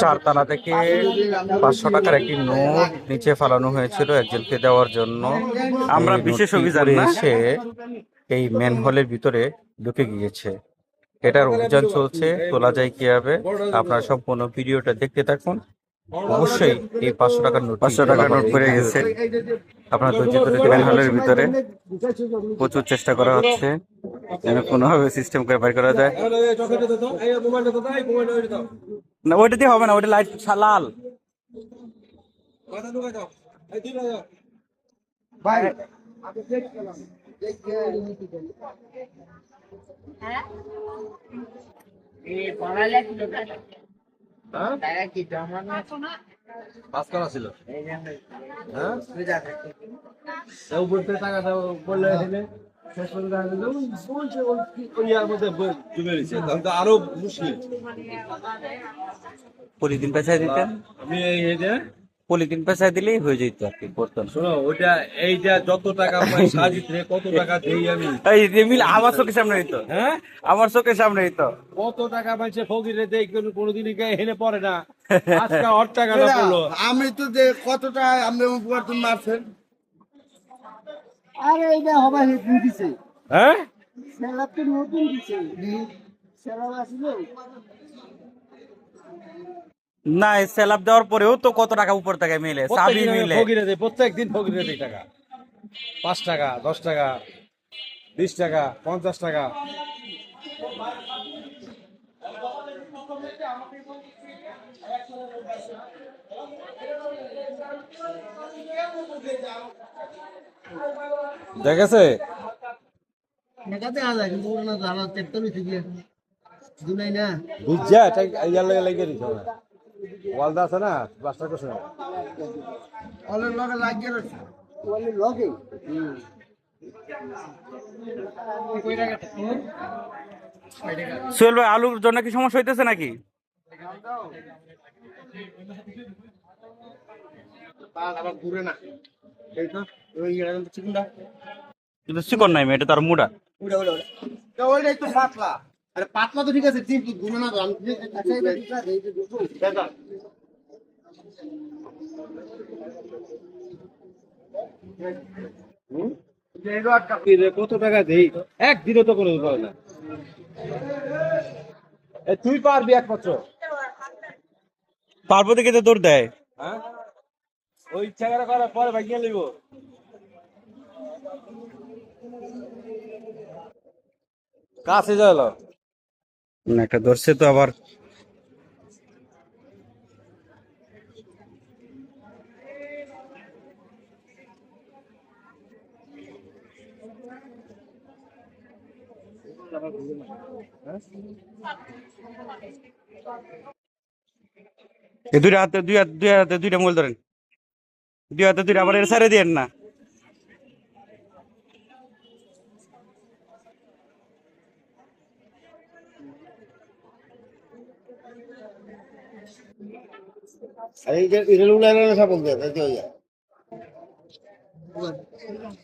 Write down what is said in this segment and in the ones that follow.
চারতলা থেকে 500 টাকার একটি নোট নিচে ফালানো হয়েছিল একজনকে দেওয়ার জন্য। আমরা এই বিশেষ নোটটি অভিযান উড়ে না? এসে এই ম্যানহোলের ভিতরে ঢুকে গিয়েছে। এটার অভিযান চলছে, তোলা যায় কিভাবে। আপনারা সম্পূর্ণ ভিডিওটা দেখতে থাকুন। অবশ্যই এই 500 টাকার নোটটি 500 তোলা টাকার নোট হবে এই পড়ে গেছে ভিডিওতে। আপনারা ধৈর্য ধরে দেখুন। ম্যানহোলের ভিতরে। প্রচুর চেষ্টা করা হচ্ছে যেন কোনোভাবে সিস্টেম করে বের করা যায়। না ওইটা দিয়ে হবে না, ওইটা লাইট লাল। ভাই পাস করা ছিল হ্যাঁ উপরে টাকা দাও বললে এখানে শেষ পর্যন্ত ইয়ার মধ্যে ডুবে গেছে তাহলে তো আরো মুশকিল। পলিথিন পেঁচাই দিতেন, আমি এই যে পলিথিন পেঁচাই দিলেই হয়ে যেত আর কি, করতেন। শোনো ওইটা এইটা যত টাকা পাই সাজিত রে কত টাকা দেই আমি এই রেমিল আমার চোখের সামনে হইতো, হ্যাঁ আমার চোখের সামনে হইতো। কত টাকা পাইছে ফকিরে দেই কোনোদিনই হেনে পড়ে না আজকে ওর টাকাটা পড়লো। আমি তো যে কতটা আপনি উপকার তুমি মারছেন আরে এটা হবে নতুন দিছে হ্যাঁ সেলাপ তো নতুন দিছে সেলাপ আসলো না সেলাপ দেওয়ার পরেও তো কত টাকা উপর থেকে মিলে, চাবি মিলে। ফকিরে দেয় প্রত্যেকদিন ফকিরে দেয় টাকা 5 টাকা 10 টাকা 20 টাকা 50 টাকা। দেখেছে নেকাতে আদা কিন্তু ওরা জানা চেষ্টা বেশি দিয়ে দুনাই না বুঝছা ঠিক ইয়ার লাগে লাগিয়ে দিছ না ওয়ালদা আছে না বাসটা কষ্ট না অলের লগে লাগিয়ে রয়েছে ওয়ালে লগে সোহেল ভাই, আলুর জন্য কি সমস্যা হইতেছে নাকি? আবার ঘুরে না এই তো ওই এরকম চিকুনটা কিন্তু চিকন নাই, এটা তার মুড়া। উড়ে উড়ে উড়ে তো ওইটাই তো পাতলা। আরে পাতলা তো ঠিক আছে কিন্তু ঘুরে না তো আমি আচ্ছা এটা দিছা এই যে দুটো দেখা কত টাকা দেই একদিনও তো কোনো পাবে না। তুই পারবি একমাত্র পার্বতী কে দৌড় দেয়। হ্যাঁ ওই ইচ্ছা করে করার পরে ভাগিয়ে লিব কাছে যাইল একটা ধরছে তো আবার। এই দুই হাতে দুইটা মোবাইল ধরেন, দুই হাতে দুইটা, আবার এর সারে দিয়েন না। এই যে ইরেলু লাইনে সব বলতে আছে এই যে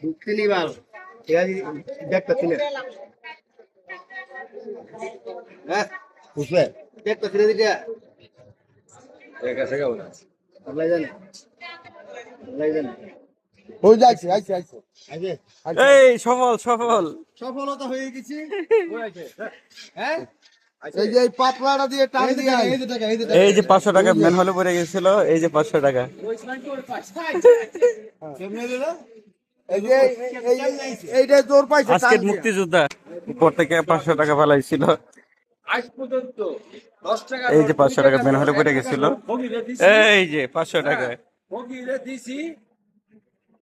দুঃখিনী বাল ঠিক আছে দেখতে ছিলে হ্যাঁ বুঝলে দেখতে ছিলে দিটা ঠিক আছে কেমন আল্লাহ জানে হয়ে যাচ্ছে আইছে আইছে আইছে এই সফল সফল। সফলতা হয়ে গেছি হ্যাঁ এই যে এই পাতলাটা দিয়ে টান দিয়ে এই যে টাকা এই যে 500 টাকা ম্যান হলে পড়ে গেছিল, এই যে 500 টাকা। কেমনে দিল এই যে এইটা জোর পাইছে আজকে মুক্তিযোদ্ধা উপর থেকে 500 টাকা ফেলাইছিল। আজ পর্যন্ত 10 টাকা এই যে 500 টাকা ম্যান হলে পড়ে গেছিল, ফকিরে দিছি এই যে 500 টাকা। ফকিরে দিছি